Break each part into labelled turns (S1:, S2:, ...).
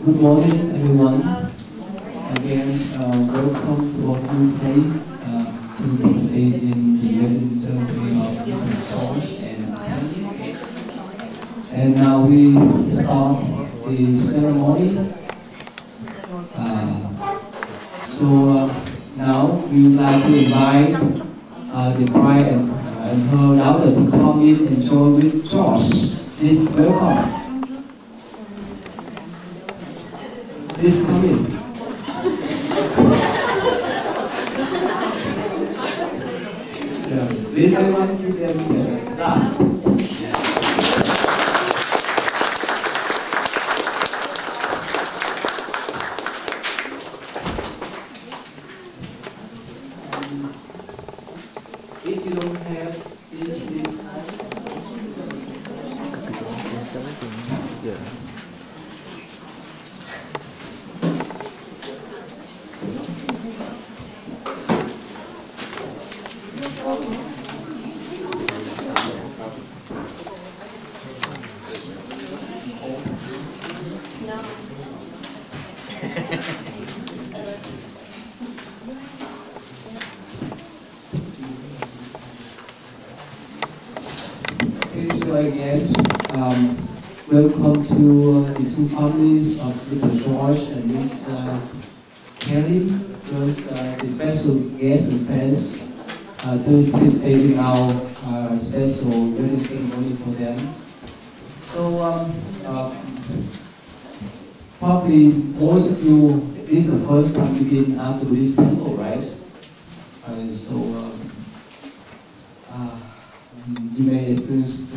S1: Good morning, everyone. Again, welcome to all of you today to participate in the wedding ceremony of Thich and now we start the ceremony. Now we would like to invite the bride and her daughter to come in and join with George. Please welcome. Please come in. Please everyone give them a start. If you don't have this welcome to the two families of Mr. George and Miss Kelly, plus the special guests and friends to participate in our special wedding ceremony for them. So probably most of you, this is the first time you've been out to this temple, right? You may experience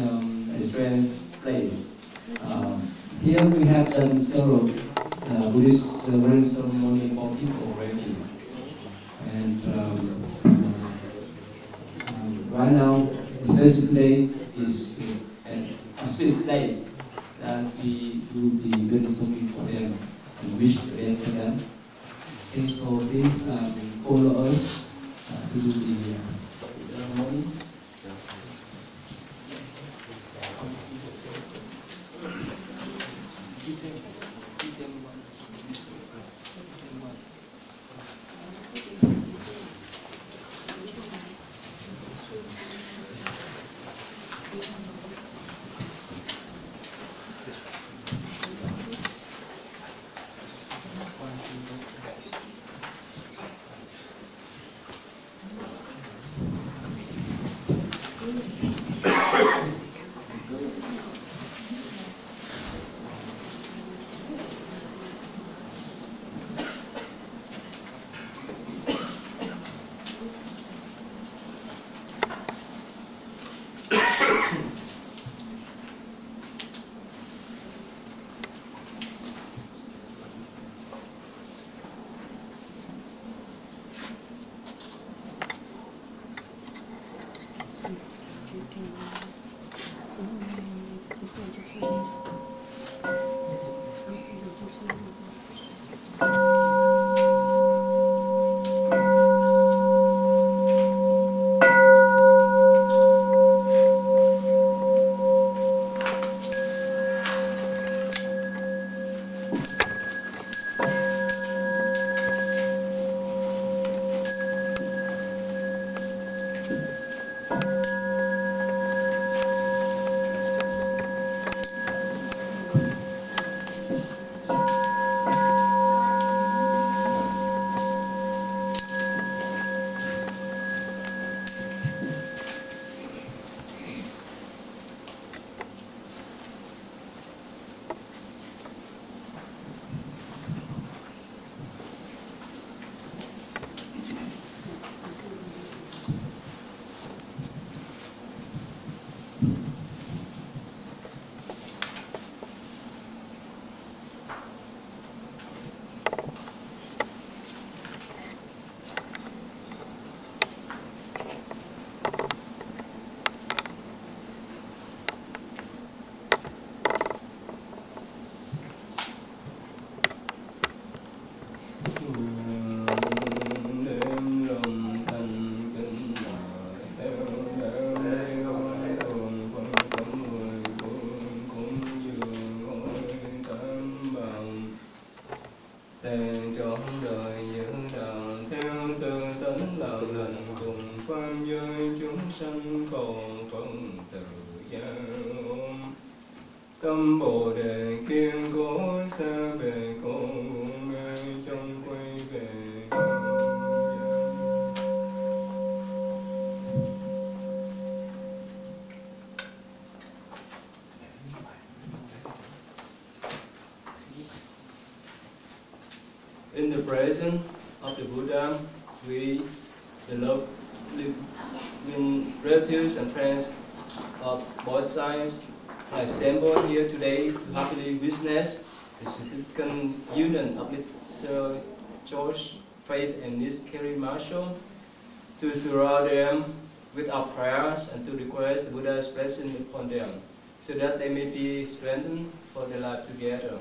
S1: a strange place. Here we have done several Buddhist wedding ceremony for people already, and right now, basically, is an auspicious day that we do the wedding ceremony for them and wish the best for them. Okay, so please follow us to do the ceremony.
S2: Thề trọn đời giữ đạo theo tư tánh làm lành cùng pháp giới chúng sanh cầu Phật tự giác. Tâm Bồ Đề kiên cố xa về khổ mê trong quay về. In the presence of the Buddha, we, the loving relatives and friends of both sides, are assembled here today to happily witness the significant union of little George, Faith, and Miss Kelly Marsh, to surround them with our prayers and to request the Buddha's blessing upon them, so that they may be strengthened for their life together.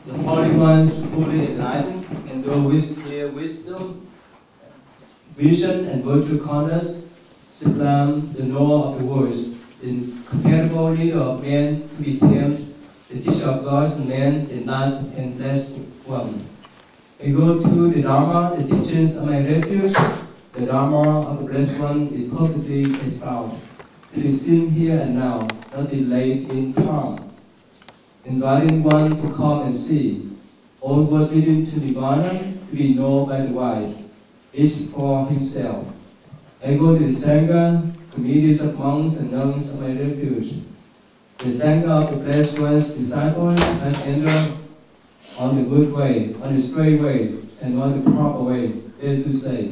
S2: The Holy Ones fully enlightened, and those with clear wisdom, vision, and virtue conduct, sublime the knower of the words, the incompatible leader of men to be tamed, the teacher of gods and men, the enlightened and blessed one. I go to the Dharma, the teachings of my refuge. The Dharma of the Blessed One is perfectly expounded. It is seen here and now, not delayed in time. Inviting one to come and see, all words leading to Nirvana to be known by the wise, each for himself. I go to the Sangha, communities of monks and nuns of my refuge. The Sangha of the Blessed One's disciples has entered on the good way, on the straight way, and on the proper way, that is to say.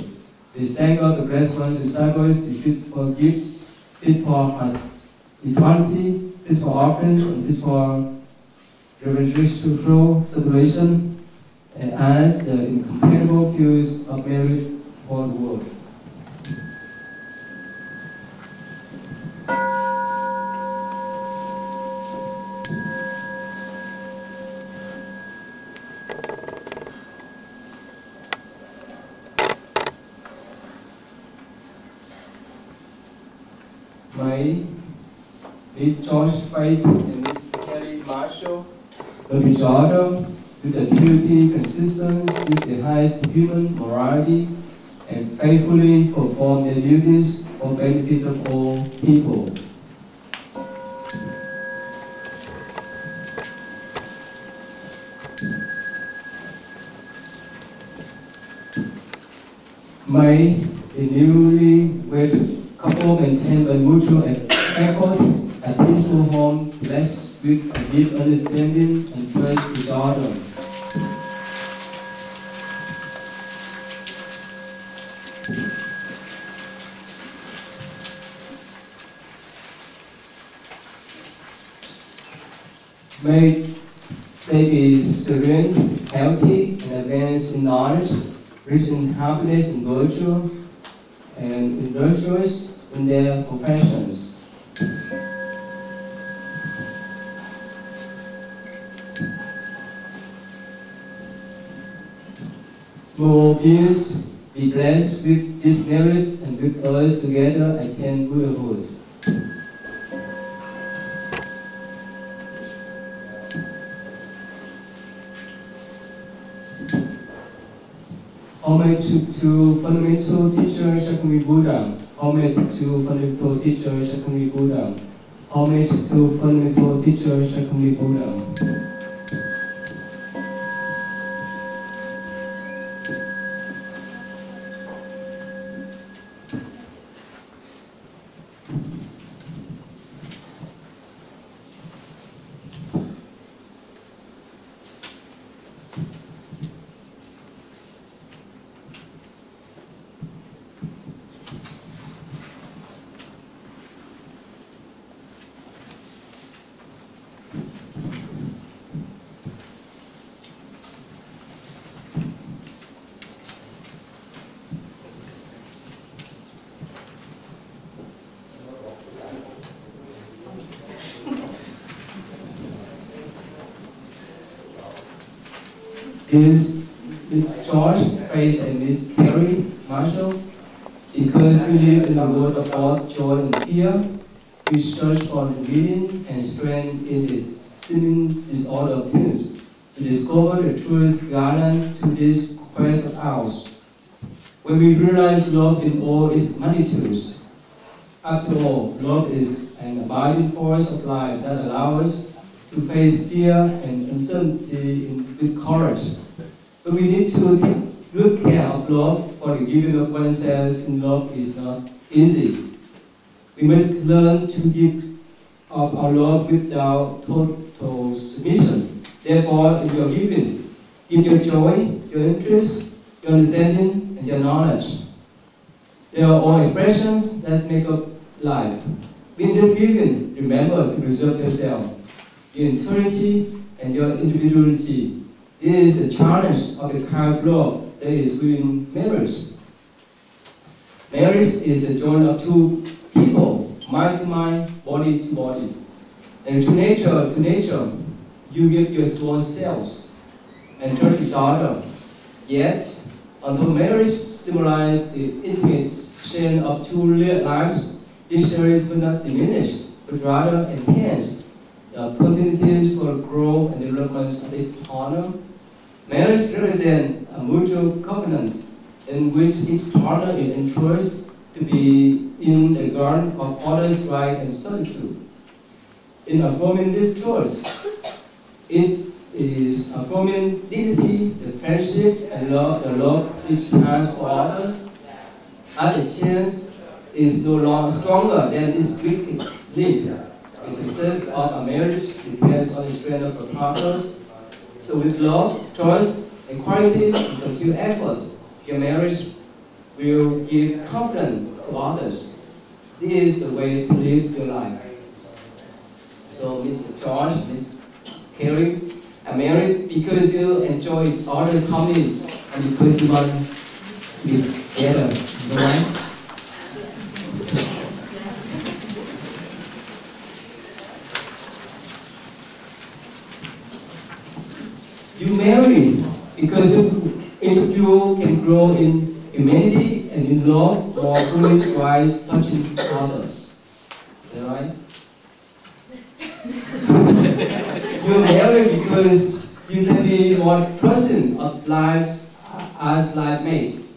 S2: The Sangha of the Blessed One's disciples is fit for gifts, fit for hospitality, fit for offerings, and fit for reverential celebration, and as the incompatible fields of merit for the world. May Miss George Faith and Miss Kelly Marsh love each other with a purity consistent with the highest human morality and faithfully perform their duties for benefit of all people. May the newly wed couple maintain by mutual effort a peaceful home blessed with a deep understanding and trust each other. May they be serene, healthy, and advanced in knowledge, rich in happiness and virtue, and industrious in their professions. More beings be blessed with this merit, and with us together attain Buddhahood. Homage to fundamental teacher Shakyamuni Buddha. Homage to fundamental teacher Shakyamuni Buddha. Homage to fundamental teacher Shakyamuni Buddha. is with George, Faith, and Miss Kelly Marsh. Because we live in the world of God, joy, and fear, we search for the meaning and strength in this seeming disorder of things, to discover the truest guidance to this quest of ours. When we realize love in all its magnitudes, after all, love is an abiding force of life that allows us to face fear and uncertainty with courage. But we need to take good care of love, for the giving of oneself in love is not easy. We must learn to give of our love without total submission. Therefore, in your giving, give your joy, your interest, your understanding, and your knowledge. They are all expressions that make up life. In this giving, remember to preserve yourself, your integrity, and your individuality. This is a challenge of the kind of love that is within marriage. Marriage is a joint of two people, mind to mind, body to body. And to nature, you give your soul selves and touch each other. Yet, although marriage symbolizes the intimate sharing of two lives, this series will not diminish, but rather enhance the opportunities for growth and development of each partner. Marriage represents a mutual covenant in which each partner is entrusted to be in the guard of others' right and solitude. In affirming this choice, it is affirming dignity, the friendship, and love, the love each has for others. As the chance is no longer stronger than its weakest link. The success of a marriage depends on the strength of the partners. So with love, trust, and qualities and continued effort, your marriage will give confidence to others. This is the way to live your life. So Mr. George, Miss Kelly, are married because you enjoy other companies and because you want to be together. Is that right? You marry because each of you can grow in humanity and in love more fully while touching others. Is that right? You marry because you can be one person of life as life mates.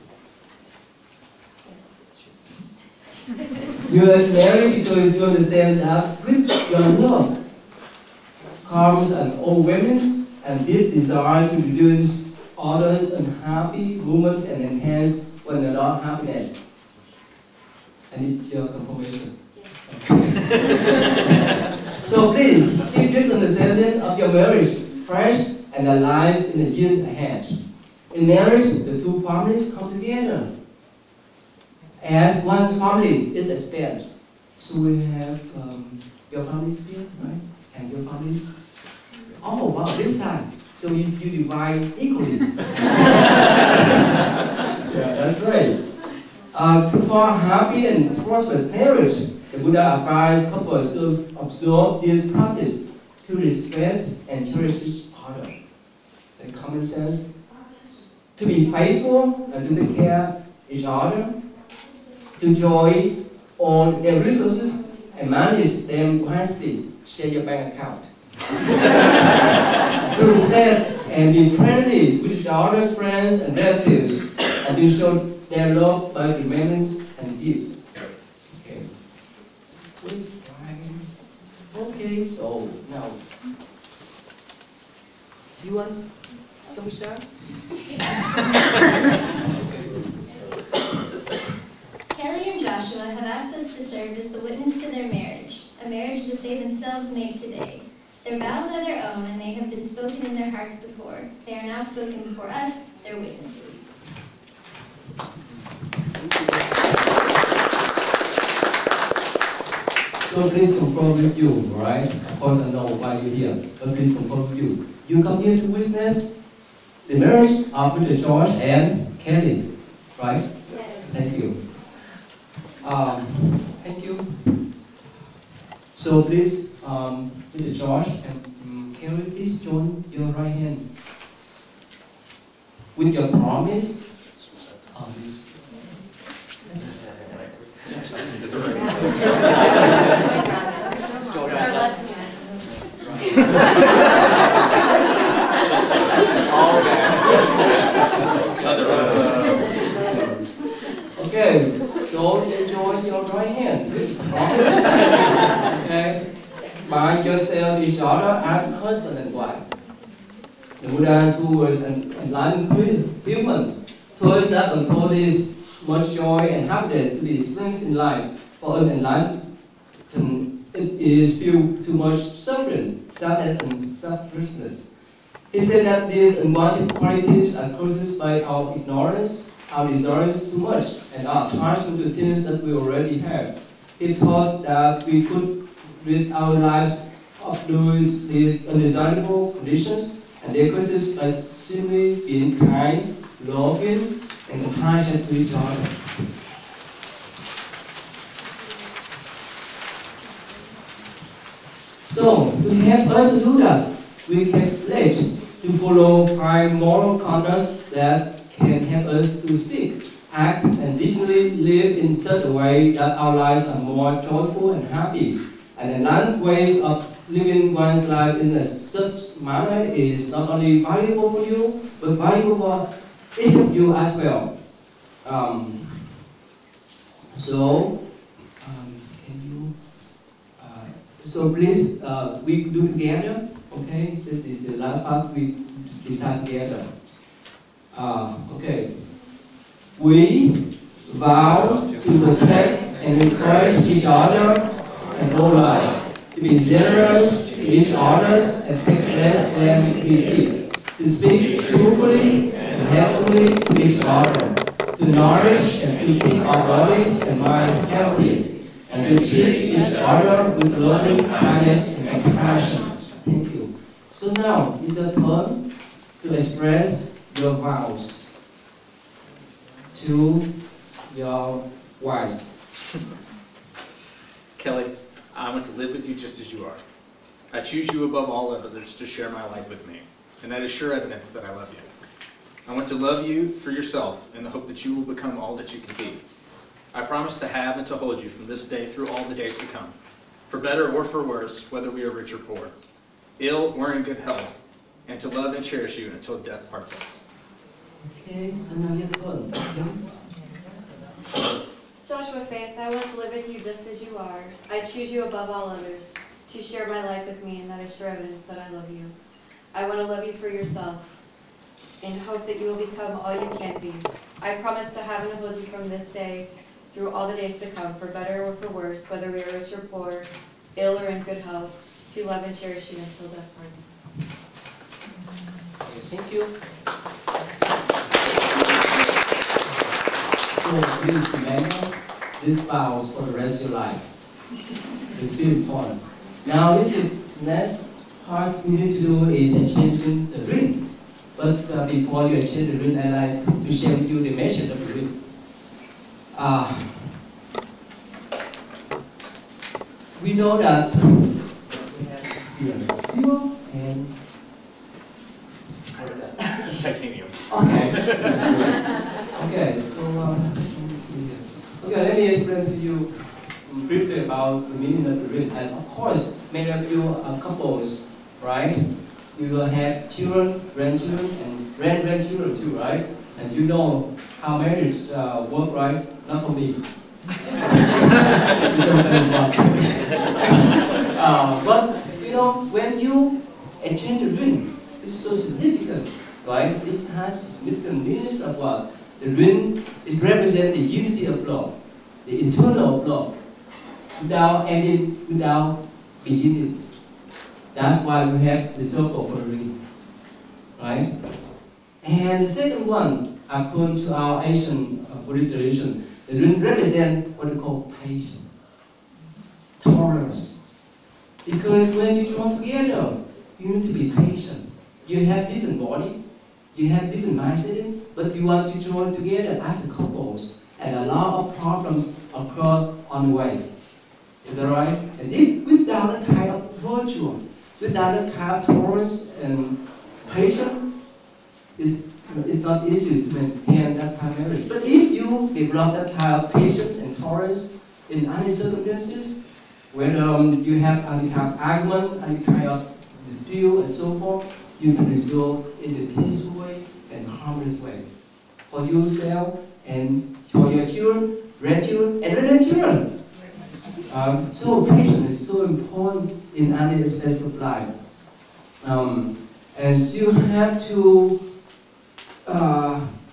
S2: You are married because you understand that with your love comes an overwhelming and deep desire to reduce others' unhappy moments and enhance one another's happiness. I need your confirmation. So please, keep this understanding of your marriage fresh and alive in the years ahead. In marriage, the two families come together as one family is expanded. So we have your families here, right? And your families. Oh wow, this side. So you divide equally. Yeah, that's right. For happy and prosperous marriage, the Buddha advised couples to observe this practice to respect and cherish each other. The common sense, to be faithful and to take care of each other, to enjoy all their resources and manage them wisely. Share your bank account. To respect and be friendly with each other's friends and relatives, and to show their love by remembrance and gifts. Okay. Please try. Okay, so now. You want to share?
S3: Kelly and Joshua have asked us to serve as the witness to their marriage, a marriage that they themselves made today. Their vows are their own, and they have been spoken in their hearts before. They are now spoken before us, their witnesses.
S2: So please confirm with you, right? Of course I know why you're here, but please confirm with you. You come here to witness the marriage of Mr. George and Kelly, right?
S3: Yes.
S2: Thank you. Thank you. So please, Mr. George and Kelly, please join your right hand. with your promise of this. Okay, so enjoy your right hand with promise. Okay, bind yourself each other as husband and wife. The Buddhas who was an enlightened human told us that until this much joy and happiness to be experienced in life, for an enlightened it is filled too much suffering, sadness, and selfishness. He said that these unwanted qualities are caused by our ignorance, our desires too much, and our attachment to things that we already have. He thought that we could rid our lives of these undesirable conditions, and they consist by simply being kind, loving, and compassionate to each other. So, to help us to do that, we can pledge to follow 5 moral conducts that can help us to speak, act, and decently live in such a way that our lives are more joyful and happy. And enlightened ways of living one's life in such manner is not only valuable for you, but valuable for each of you as well. So please, we do together, okay? This is the last part we decide together. Okay. We vow to protect and encourage each other and all lives, to be generous to each other and take less than we give, to speak truthfully and helpfully to each other, to nourish and to keep our bodies and minds healthy, and to treat each other with loving kindness and compassion. Thank you. So now it's your turn to express your vows to your wives.
S4: Kelly, I want to live with you just as you are. I choose you above all others to share my life with me, and that is sure evidence that I love you. I want to love you for yourself in the hope that you will become all that you can be. I promise to have and to hold you from this day through all the days to come, for better or for worse, whether we are rich or poor, ill or in good health, and to love and cherish you until death parts us.
S2: Okay, so now your turn.
S5: Joshua Faith, I want to live with you just as you are. I choose you above all others to share my life with me, and that is sure evidence that I love you. I want to love you for yourself in hope that you will become all you can be. I promise to have and hold you from this day through all the days to come, for better or for worse, whether we are rich or poor, ill or in good health, to love and cherish you until death parts us.
S2: Okay, thank you. So please remember these vows for the rest of your life. It's very important. Now this is next part we need to do is exchanging the ring. But before you exchange the ring, I'd like to share with you the message of the ring. We know that we have here silver and
S4: Titanium.
S2: okay. Okay, so let me see here. Okay, let me explain to you briefly about the meaning of the ring. And of course, many of you are couples, right? You will have children, grandchildren, and grandchildren too, right? And you know how marriage works, right? Not for me. But you know, when you exchange the ring, it's so significant, right? It has significant meanings of what? The ring is represent the unity of love, the eternal love, without ending, without beginning. That's why we have the circle for the ring, right? And the second one, according to our Asian Buddhist tradition, the ring represents what we call patience, tolerance. Because when you join together, you need to be patient. You have different body, you have different mindset, but you want to join together as a couples, and a lot of problems occur on the way. Is that right? And if without a kind of virtue, without a kind of tolerance and patience, it's it's not easy to maintain that kind of marriage. But if you develop that kind of patience and tolerance in any circumstances, whether you have any kind of argument, any kind of dispute, and so forth, you can resolve in a peaceful way and harmless way for yourself and for your children, grandchildren, and grandchildren. So patience is so important in any aspect of life. And you have to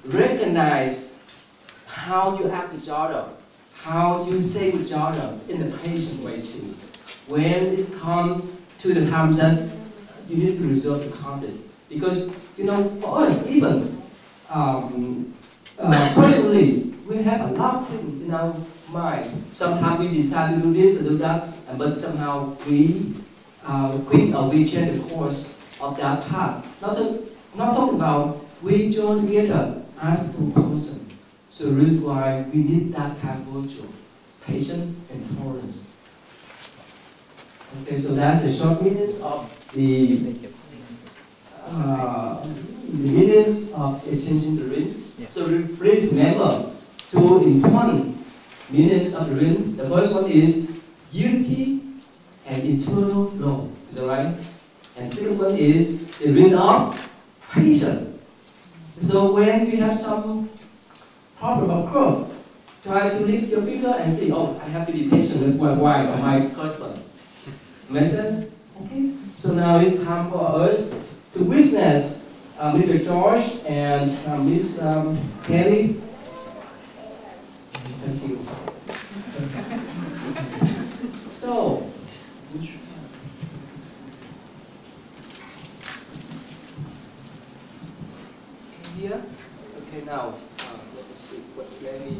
S2: recognize how you act with each other, how you say with each other in a patient way too. When it's come to the time that you need to resolve the conflict. Because, for us, even personally, we have a lot of things in our mind. Sometimes we decide to do this or do that, but somehow we quit or we change the course of that path. Not talking about we join together as two persons. So the reason why we need that kind of virtue, patience and tolerance. Okay, so that's the short minutes of the minutes of exchanging the ring. So please remember two important minutes of the ring. The first one is unity and eternal law. Is that right? And second one is the ring of patience. So when you have some problem occur, try to lift your finger and say, oh, I have to be patient with my wife or my husband. Make sense? Okay. So now it's time for us to witness Mr. George and Miss Kelly. Thank you. So, here. Okay, now let us see what Kelly.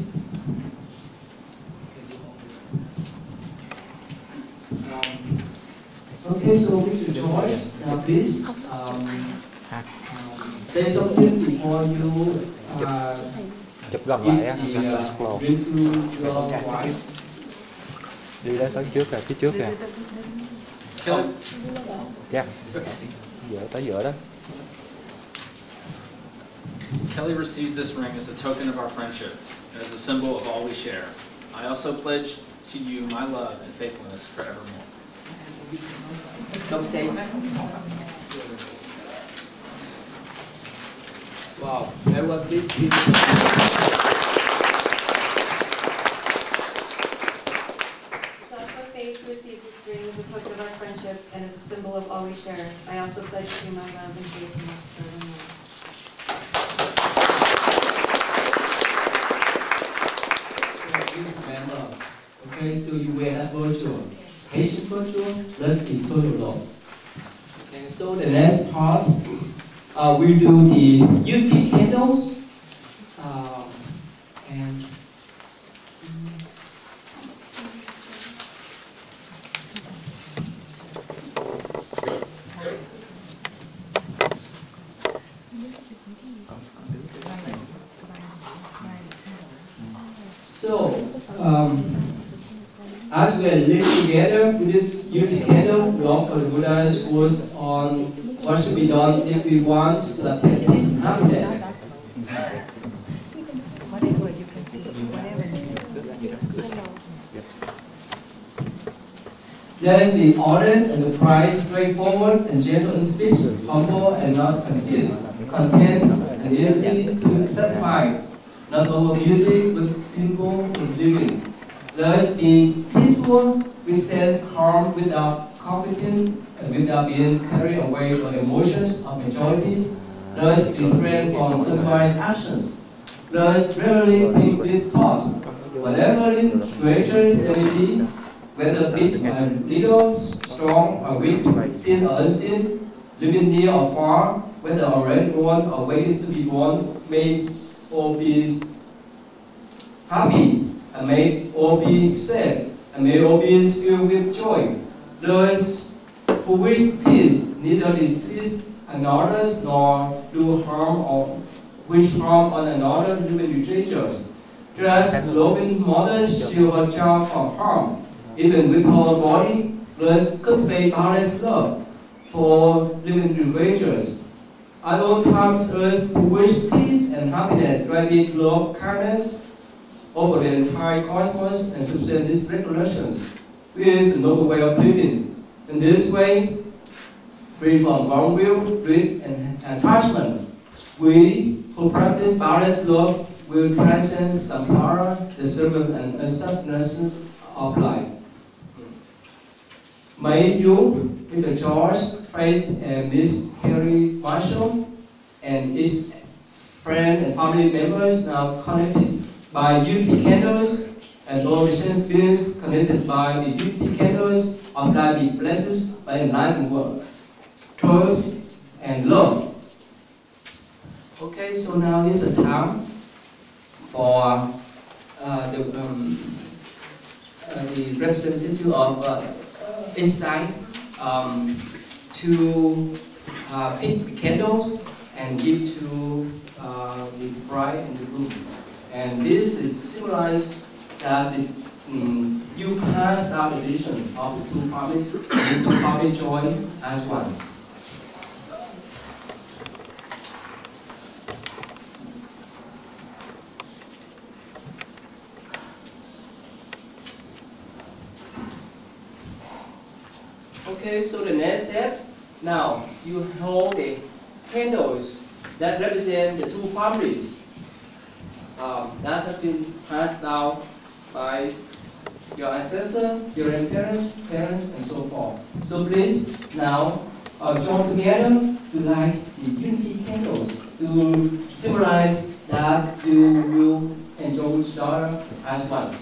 S2: Okay, so Mr. George, now please say something before you
S6: chụp gần lại á,
S2: give to your wife.
S6: Đi đó tới trước rồi, phía trước kìa. Dạ, dựa tới giữa đó.
S4: Kelly receives this ring as a token of our friendship and as a symbol of all we share. I also pledge to you my love and faithfulness forevermore.
S2: Don't say. Wow, everyone please give.
S5: Receives this ring as a token of our friendship and as a symbol of all we share. I also pledge to you my love and faithfulness forevermore.
S2: Please remember, okay, so you wear that virtue, patient virtue, plus eternal law. Okay, so the next part, we do the unity candles, and so, as we are living together with this unity candle, we offer the Buddha's words on what should be done if we want to attain peace and happiness. Let us be honest and the price, straightforward and gentle in speech, humble and not conceited, content and easy to accept, not over-abusing but simple in living. Let us be peaceful, with sense calm, without conflicting, and without being carried away by emotions of majorities. Let us refrain from unwise actions. Let us rarely think this thought. Whatever situations there may be, whether big or little, strong or weak, seen or unseen, living near or far, whether already born or waiting to be born, may all be happy, and may all be sad, and may all be filled with joy. Those who wish peace neither resist another nor do harm or wish harm on another living strangers. Just loving mother shield her child from harm, even with her body, thus cultivate balanced love for living creatures. at all times urge to wish peace and happiness, radiate love, kindness over the entire cosmos and sustain these regulations, which is the noble way of living. In this way, free from wrong will, greed, and attachment, we who practice boundless love will transcend samsara, the circle and unselfness of life. May you, Mr. George, Faith, and Miss Kelly Marsh, and each friend and family members now connected by unity candles, and all recent beings connected by the unity candles of life be blessed by enlightened world, truth, and love. Okay, so now is the time for the representative of each side to pick the candles and give to the bride and the groom. And this is symbolized that you pass down the vision of the two families, these two families join as one. Okay, so the next step, now you hold the candles that represent the two families. That has been passed down by your ancestors, your grandparents, parents, and so forth. So please now join together to light the unity candles to symbolize that you will enjoy each other as one.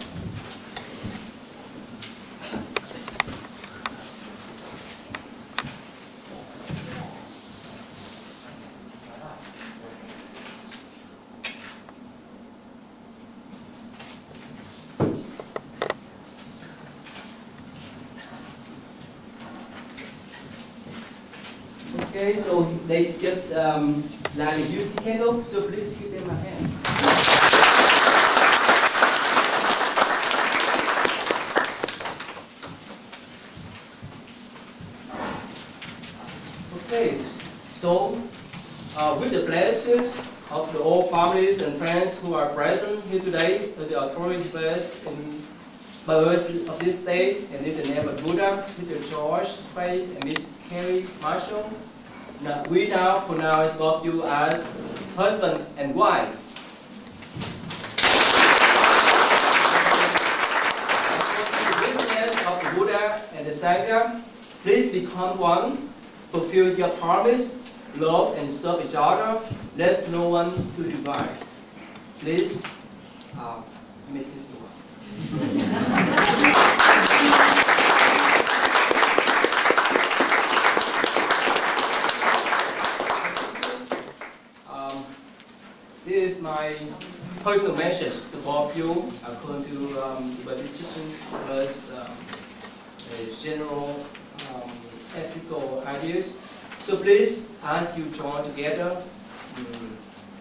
S2: Okay, so they just light a unity candle, so please give them a hand. Okay, so with the blessings of the all families and friends who are present here today, with the authorities first in birth of this day, and in the name of Buddha, Mr. George, Faith, and Miss Kelly Marsh. Now, we now pronounce both you as husband and wife. According to the wisdom of the Buddha and the Sangha, please become one, fulfill your promise, love and serve each other, let no one to divide. Please, you may kiss the one. This is my personal message to both of you, according to the Buddhist teaching, plus general ethical ideas. So please, as you join together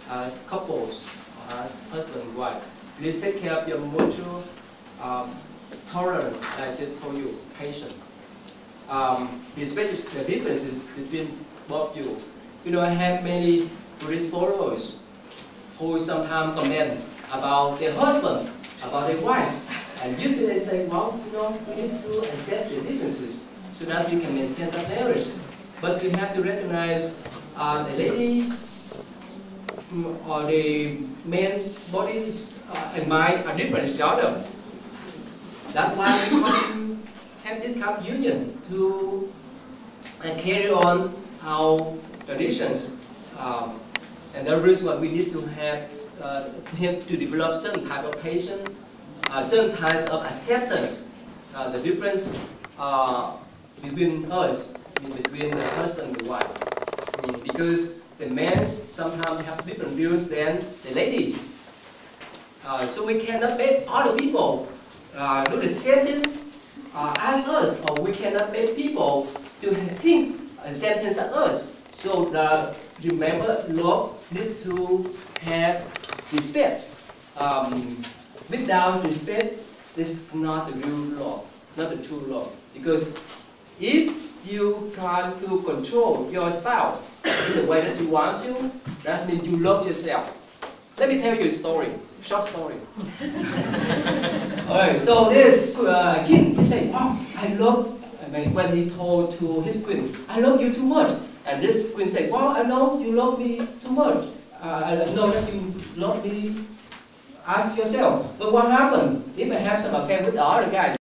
S2: as couples, or as husband and wife, please take care of your mutual tolerance, like I just told you, patience. Especially the differences between both of you. You know, I have many Buddhist followers who sometimes comment about their husband, about their wife, and usually they say, well, you know, we need to accept the differences so that we can maintain that marriage. But we have to recognize the lady or the man's bodies and mind are different each other. That's why we want to have this kind of union to carry on our traditions. And the reason why we need to have to develop certain type of patience, certain types of acceptance, the difference between us, between the husband and the wife. Because the men sometimes have different views than the ladies. So we cannot make other people do the same thing as us, or we cannot make people to think the same things as us. So remember, love needs to have respect. Without respect, this is not the real love, not the true love. Because if
S7: you try to control your spouse in the way that you want to, that means you love yourself. Let me tell you a story, short story. Alright, so this king, he said, wow, when he told to his queen, I love you too much. And this queen said, wow, I know you love me too much. I know that you love me. Ask yourself, but what happened if I have some affair with the other guy?